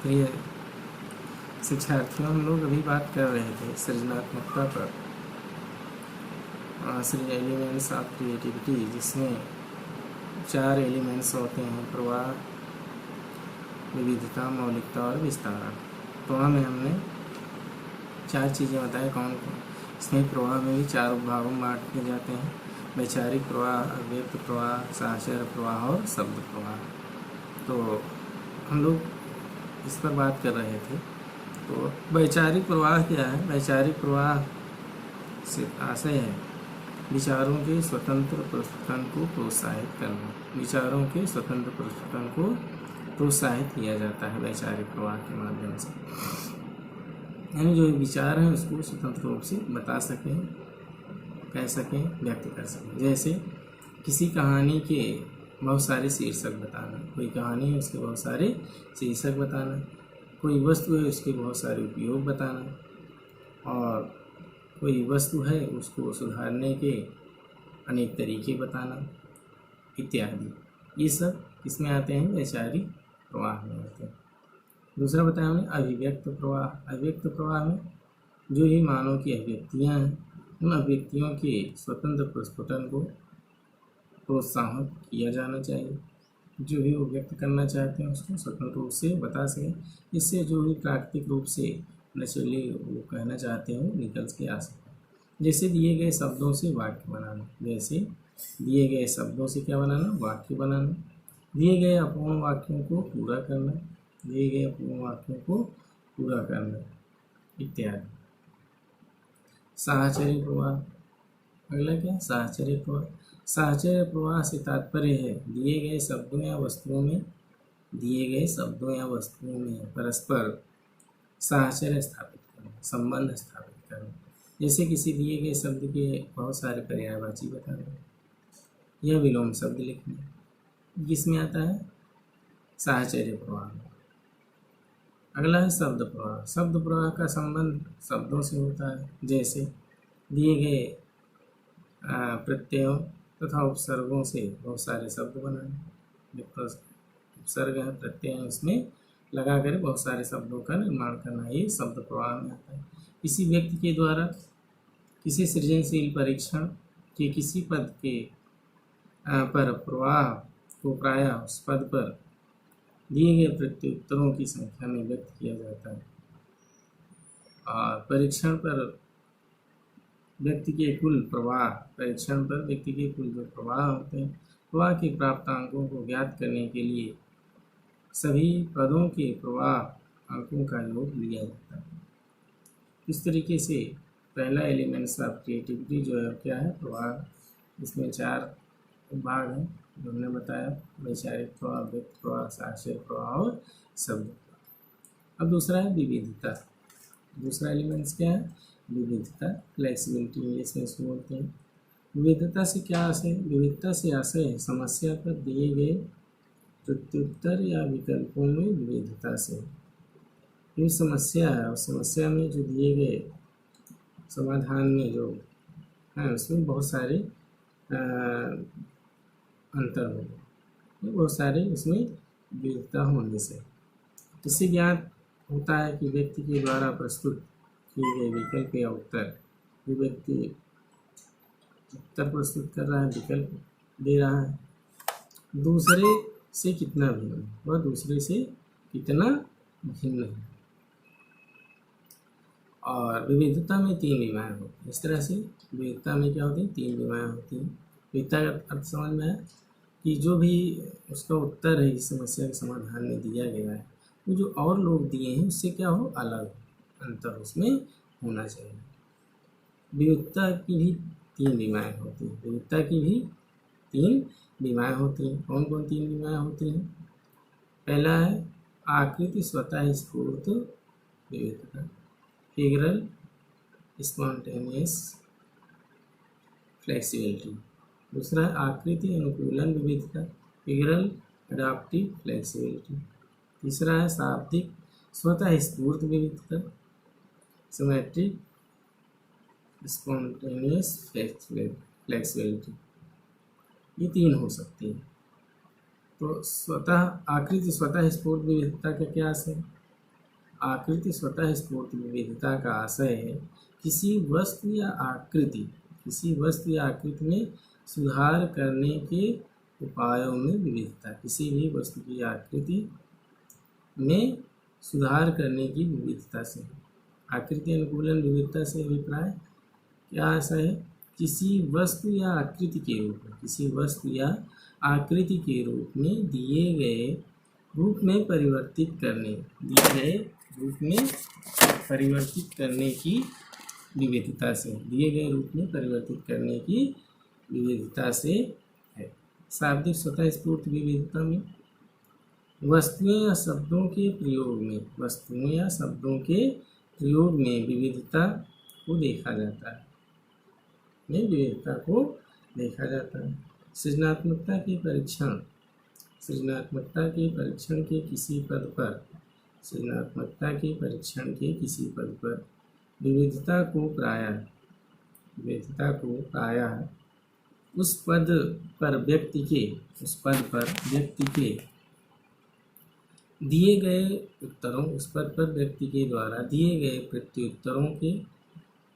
प्रिय शिक्षार्थियों, हम लोग अभी बात कर रहे थे सृजनात्मकता पर, एलिमेंट्स ऑफ क्रिएटिविटी, जिसमें 4 एलिमेंट्स होते हैं: प्रवाह, विविधता, मौलिकता और विस्तार। प्रवाह में हमने 4 चीज़ें बताए कौन कौन। इसमें प्रवाह में भी 4 भागों में बांट दिए जाते हैं: वैचारिक प्रवाह, अव्यक्त प्रवाह, साहचर्य प्रवाह और शब्द प्रवाह। तो हम लोग इस पर बात कर रहे थे। तो वैचारिक प्रवाह क्या है? वैचारिक प्रवाह से आशय है विचारों के स्वतंत्र प्रस्तुतन को प्रोत्साहित करना। विचारों के स्वतंत्र प्रस्तुतन को प्रोत्साहित किया जाता है वैचारिक प्रवाह के माध्यम से, यानी जो विचार हैं उसको स्वतंत्र रूप से बता सकें, कह सकें, व्यक्त कर सकें। जैसे किसी कहानी के बहुत सारे शीर्षक बताना, कोई कहानी है उसके बहुत सारे शीर्षक बताना, कोई वस्तु है उसके बहुत सारे उपयोग बताना, और कोई वस्तु है उसको सुधारने के अनेक तरीके बताना इत्यादि। ये सब किसमें आते हैं? वैचारिक प्रवाह में आते हैं। दूसरा बताया हमने अभिव्यक्त प्रवाह। अभिव्यक्त प्रवाह में जो ही मानव की अभिव्यक्तियाँ हैं, उन अभिव्यक्तियों के स्वतंत्र प्रस्फुटन को प्रोत्साहन किया जाना चाहिए। जो भी वो व्यक्त करना चाहते हैं उसको स्वतंत्र रूप से बता सकें, इससे जो भी प्राकृतिक रूप से नेचुरली वो कहना चाहते हैं वो निकल के आ सके। जैसे दिए गए शब्दों से वाक्य बनाना, जैसे दिए गए शब्दों से क्या बनाना? वाक्य बनाना। दिए गए अपूर्ण वाक्यों को पूरा करना, दिए गए अपूर्ण वाक्यों को पूरा करना इत्यादि। साहचर्य प्रवाह, अगला क्या? साहचर्य प्रवाह। साहचर्य प्रवाह से तात्पर्य है दिए गए शब्दों या वस्तुओं में परस्पर साहचर्य स्थापित करना, संबंध स्थापित करना। जैसे किसी दिए गए शब्द के बहुत सारे पर्यायवाची बताना या विलोम शब्द लिखना, किसमें आता है? साहचर्य प्रवाह। अगला है शब्द प्रवाह। शब्द प्रवाह का संबंध शब्दों से होता है। जैसे दिए गए प्रत्ययों तथा उपसर्गों से बहुत सारे शब्द बनाने। उपसर्ग है, प्रत्यय है, उसमें लगा कर बहुत सारे शब्दों का निर्माण करना, ये शब्द प्रवाह में आता है। किसी व्यक्ति के द्वारा किसी सृजनशील परीक्षण के किसी पद के पर प्रवाह को प्रायः उस पद पर दिए गए प्रत्युत्तरों की संख्या में व्यक्त किया जाता है, और परीक्षण पर व्यक्ति के कुल प्रवाह, परीक्षण पर व्यक्ति के कुल जो प्रवाह होते हैं, प्रवाह के प्राप्तांकों को ज्ञात करने के लिए सभी पदों के प्रवाह अंकों का योग लिया जाता है। इस तरीके से पहला एलिमेंट्स ऑफ क्रिएटिविटी जो है क्या है? प्रवाह। इसमें 4 भाग हैं जो हमने बताया: वैचारिक प्रवाह, व्यक्त प्रवाह, साहचर्य प्रवाह और शब्द प्रवाह। अब दूसरा है विविधता। दूसरा एलिमेंट्स क्या है? विविधता, फ्लेक्सिबिलिटी इंग्लिश में इसको बोलते हैं। विविधता से क्या आशय? विविधता से आशय है समस्या पर दिए गए प्रत्युत्तर या विकल्पों में विविधता से। ये समस्या है और समस्या में जो दिए गए समाधान में जो है उसमें बहुत सारे अंतर हो गए, बहुत सारे इसमें विविधता होने से इससे ज्ञात होता है कि व्यक्ति के द्वारा प्रस्तुत किए गए विकल्प या उत्तर, जो व्यक्ति उत्तर प्रस्तुत कर रहा है, विकल्प दे रहा है, दूसरे से कितना भिन्न, वह दूसरे से कितना भिन्न है। और विविधता में 3 विमाएँ होती हैं। इस तरह से विविधता में क्या होती है? 3 विमाएँ होती हैं। विविधता का अर्थ समझ में है कि जो भी उसका उत्तर है इस समस्या के समाधान में दिया गया है, वो जो और लोग दिए हैं उससे क्या हो? अलग अंतर उसमें होना चाहिए। विविधता की भी 3 विमाएँ होती हैं। विविधता की भी 3 विमाएँ होती हैं। कौन कौन 3 विमाएँ होती हैं? पहला है आकृति स्वतः स्फूर्त विविधता, फिगरल स्पॉन्टेनियस फ्लेक्सिबिलिटी। दूसरा है आकृति अनुकूलन विविधता, फिगरल एडाप्टिव फ्लेक्सिबिलिटी। तीसरा है शाब्दिक स्वतः स्फूर्त विविधता, सिमेट्रिक स्पॉन्टेनियस फ्लेक्सिबिलिटी। ये 3 हो सकती है। तो स्वतः आकृति स्वतः स्फूर्त विविधता का क्या है? आकृति स्वतः स्फूर्त विविधता का आशय है किसी वस्तु या आकृति में सुधार करने के उपायों में विविधता। किसी भी वस्तु की आकृति में सुधार करने की विविधता से। आकृति अनुकूलन विविधता से अभिप्राय क्या आशय है? किसी वस्तु या आकृति के रूप में दिए गए रूप में परिवर्तित करने की विविधता से है। शाब्दिक स्वतः स्फूर्त विविधता में वस्तुओं या शब्दों के प्रयोग में विविधता को देखा जाता है। सृजनात्मकता के परीक्षण के किसी पद पर विविधता को प्रायः उस पद पर व्यक्ति के दिए गए द्वारा दिए गए प्रत्युत्तरों के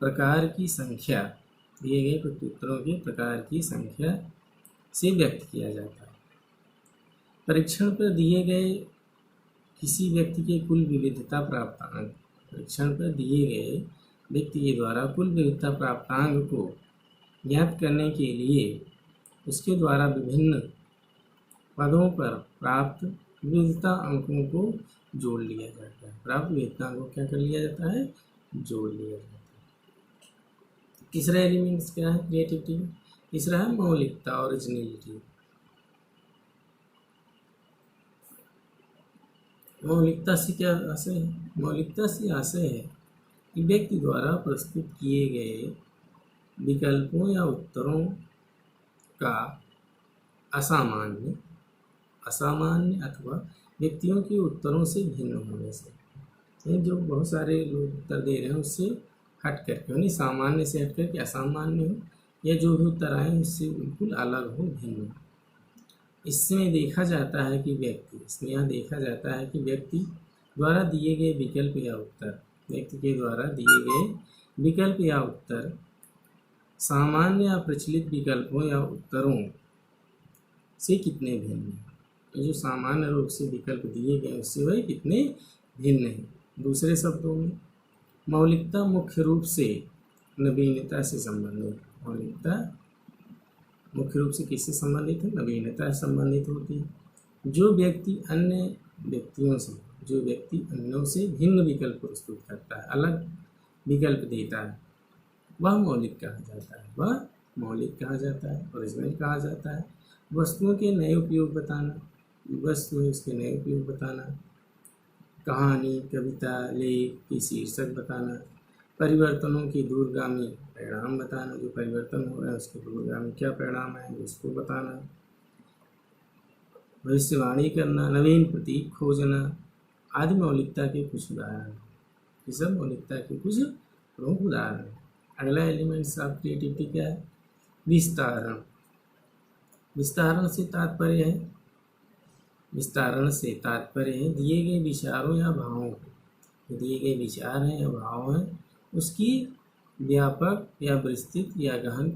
प्रकार की संख्या से व्यक्त किया जाता है। परीक्षण पर दिए गए किसी व्यक्ति के कुल विविधता प्राप्तांक को ज्ञात करने के लिए उसके द्वारा विभिन्न पदों पर प्राप्त विविधता अंकों को जोड़ लिया जाता है। तीसरा एलिमेंट्स क्या है क्रिएटिविटी में? तीसरा है मौलिकता, ओरिजिनलिटी। मौलिकता से आशय है कि व्यक्ति द्वारा प्रस्तुत किए गए विकल्पों या उत्तरों का असामान्य अथवा व्यक्तियों के उत्तरों से भिन्न होने से। जो बहुत सारे लोग उत्तर दे रहे हैं उससे हट करके, यानी सामान्य से हट करके असामान्य हो, या जो भी उत्तर आए उससे बिल्कुल अलग हो, भिन्न हो। इसमें देखा जाता है कि व्यक्ति द्वारा दिए गए विकल्प या उत्तर सामान्य या प्रचलित विकल्पों या उत्तरों से कितने भिन्न हैं। जो सामान्य रूप से विकल्प दिए गए उससे वह कितने भिन्न हैं। दूसरे शब्दों में मौलिकता मुख्य रूप से नवीनता से संबंधित। मौलिकता मुख्य रूप से किससे संबंधित है? नवीनता से संबंधित होती है। जो व्यक्ति अन्यों से भिन्न विकल्प प्रस्तुत करता है, अलग विकल्प देता है, वह मौलिक कहा जाता है, ओरिजिनल कहा जाता है। वस्तुओं के नए उपयोग बताना, कहानी, कविता, लेख की शीर्षक बताना, परिवर्तनों के दूरगामी परिणाम बताना, जो परिवर्तन हो रहा है उसके दूरगामी क्या परिणाम है उसको बताना, भविष्यवाणी करना, नवीन प्रतीक खोजना आदि मौलिकता के कुछ उदाहरण। ये सब मौलिकता के कुछ प्रमुख उदाहरण। अगला एलिमेंट्स ऑफ क्रिएटिविटी क्या है? विस्तारण से तात्पर्य है दिए गए विचारों या भावों को, दिए गए विचार हैं या भाव हैं उसकी व्यापक या विस्तृत या गहन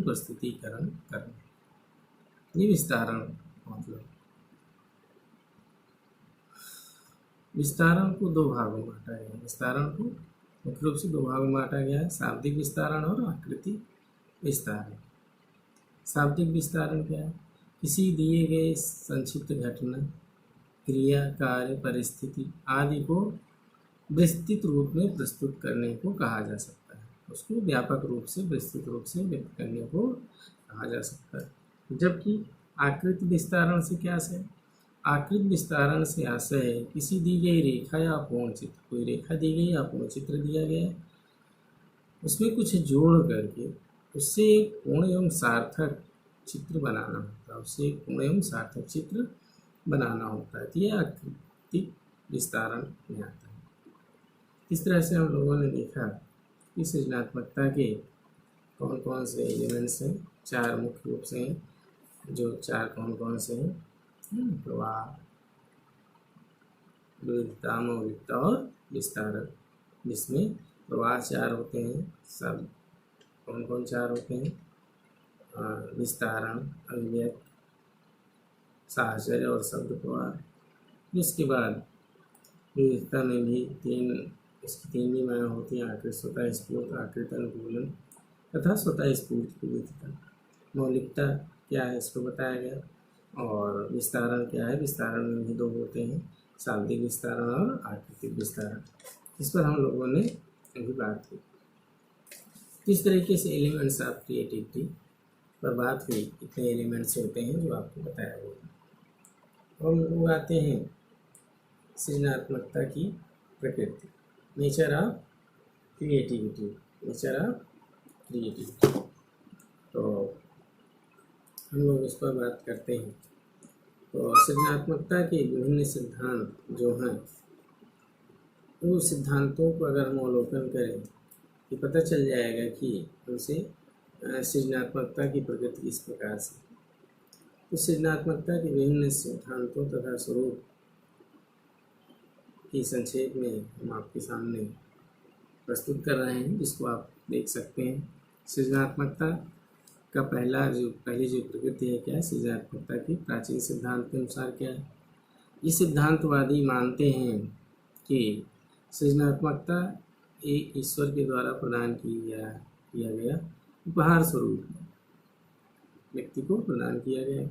प्रस्तुतिकरण करना। ये विस्तारण मतलब। विस्तारण को दो भागों में बांटा गया है। विस्तारण को मुख्य रूप से दो भागों में बांटा गया है, शाब्दिक विस्तारण और आकृति विस्तारण। शाब्दिक विस्तारण क्या है? किसी दिए गए संक्षिप्त घटना, क्रिया, कार्य, परिस्थिति आदि को विस्तृत रूप में प्रस्तुत करने को कहा जा सकता है। उसको व्यापक रूप से विस्तृत रूप से व्यक्त करने को कहा जा सकता है। जबकि आकृति विस्तारण से क्या है? आकृति विस्तारण से आशय है किसी दी गई रेखा या अपूर्ण चित्र, कोई रेखा दी गई या अपूर्ण चित्र दिया गया है, उसमें कुछ जोड़ करके उससे एक पूर्ण एवं सार्थक चित्र बनाना होता है। तो यह आकृतिक विस्तारण में आता है। इस तरह से हम लोगों ने देखा कि सृजनात्मकता के कौन कौन से एलिमेंट्स हैं। चार मुख्य रूप से हैं। जो चार कौन कौन से हैं? प्रवाह, विविधता, मौलिकता और विस्तारक, जिसमें प्रवाह 4 होते हैं। सब कौन कौन 4 होते हैं? विस्तारण, अभिव्यक्त, साहचर्य और शब्द प्रवाह। इसके बाद विविधता में भी इसकी 3 विमाएँ होती हैं: आकृत, स्वतः स्फूर्त, आकृत अनुकूलन तथा स्वतः स्फूर्त विविधता। मौलिकता क्या है इसको बताया गया, और विस्तारण क्या है, विस्तारण में भी 2 होते हैं: शाब्दिक विस्तारण और आकृतिक विस्तारण। इस पर हम लोगों ने अभी बात की। किस तरीके से एलिमेंट्स ऑफ क्रिएटिविटी पर बात हुई, कितने एलिमेंट्स होते हैं जो आपको बताया गया। हम लोग आते हैं सृजनात्मकता की प्रकृति, nature of creativity, nature of creativity. तो हम लोग उस पर बात करते हैं। तो सृजनात्मकता के विभिन्न सिद्धांत जो हैं, उन सिद्धांतों को अगर हम अवलोकन करें तो पता चल जाएगा कि उनसे सृजनात्मकता की प्रकृति किस प्रकार से। तो सृजनात्मकता के विभिन्न सिद्धांतों तथा स्वरूप की संक्षेप में हम आपके सामने प्रस्तुत कर रहे हैं, जिसको आप देख सकते हैं। सृजनात्मकता का पहली जो प्रकृति है क्या है? सृजनात्मकता की प्राचीन सिद्धांत के अनुसार क्या है? ये सिद्धांतवादी मानते हैं कि सृजनात्मकता एक ईश्वर के द्वारा प्रदान किया गया उपहार स्वरूप व्यक्ति को प्रदान किया गया।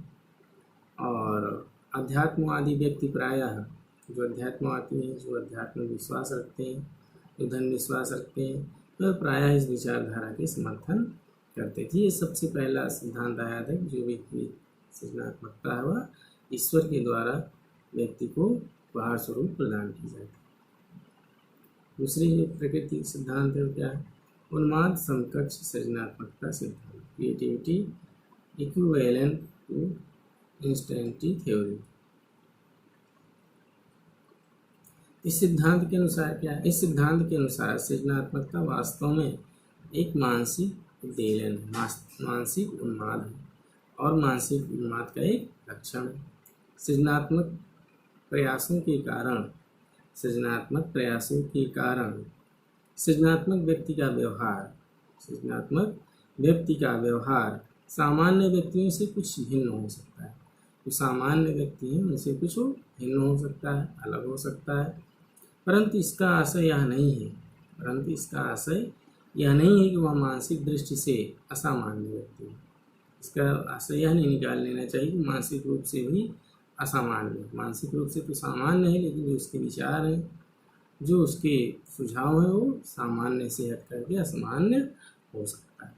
और अध्यात्मवादी व्यक्ति प्रायः जो अध्यात्मवादी हैं, जो अध्यात्म में विश्वास रखते हैं, जो धन विश्वास रखते हैं, वह प्रायः इस विचारधारा के समर्थन करते थे। ये सबसे पहला सिद्धांत आया था कि जो व्यक्ति सृजनात्मकता है वह ईश्वर के द्वारा व्यक्ति को उपहार स्वरूप प्रदान की जाती है। दूसरी जो प्रकृति सिद्धांत है क्या है? उन्माद समकक्ष सृजनात्मकता सिद्धांत, क्रिएटिविटी इक्विवेलेंट टू इंस्टेंटी थ्योरी। इस सिद्धांत के अनुसार क्या है? इस सिद्धांत के अनुसार सृजनात्मकता वास्तव में एक मानसिक उद्वेलन, मानसिक उन्माद है और मानसिक उन्माद का एक लक्षण है। सृजनात्मक प्रयासों के कारण सृजनात्मक व्यक्ति का व्यवहार सामान्य व्यक्तियों से कुछ भिन्न हो सकता है। जो सामान्य व्यक्ति हैं उनसे कुछ भिन्न हो सकता है, अलग हो सकता है, परंतु इसका आशय यह नहीं है कि वह मानसिक दृष्टि से असामान्य व्यक्ति है। इसका आशय यह नहीं निकाल लेना चाहिए कि मानसिक रूप से भी असामान्य, मानसिक रूप से तो सामान्य है, लेकिन जो उसके विचार हैं, जो उसके सुझाव हैं, वो सामान्य से हट करके असामान्य हो सकता है।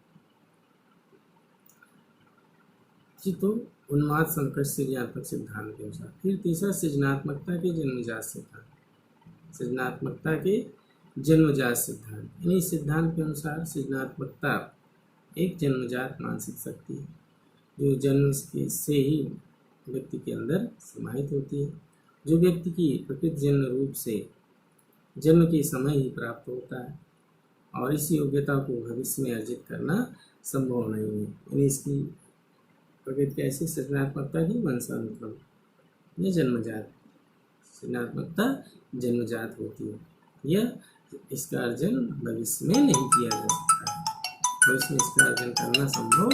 तो उन्माद संकट सृजनात्मक सिद्धांत के अनुसार। फिर तीसरा सृजनात्मकता के जन्मजात सिद्धांत। इन्हीं सिद्धांत के अनुसार सृजनात्मकता एक जन्मजात मानसिक शक्ति है जो जन्म से ही व्यक्ति के अंदर समाहित होती है, जो व्यक्ति की प्रकृति जन्म रूप से जन्म के समय ही प्राप्त होता है, और इस योग्यता को भविष्य में अर्जित करना संभव नहीं है। यानी इसकी प्रकृति कैसी? सृजनात्मकता की वंशानुक्रम, यह जन्मजात। सृजनात्मकता जन्मजात होती है, यह इसका अर्जन भविष्य में नहीं किया जा सकता है। भविष्य में इसका अर्जन करना संभव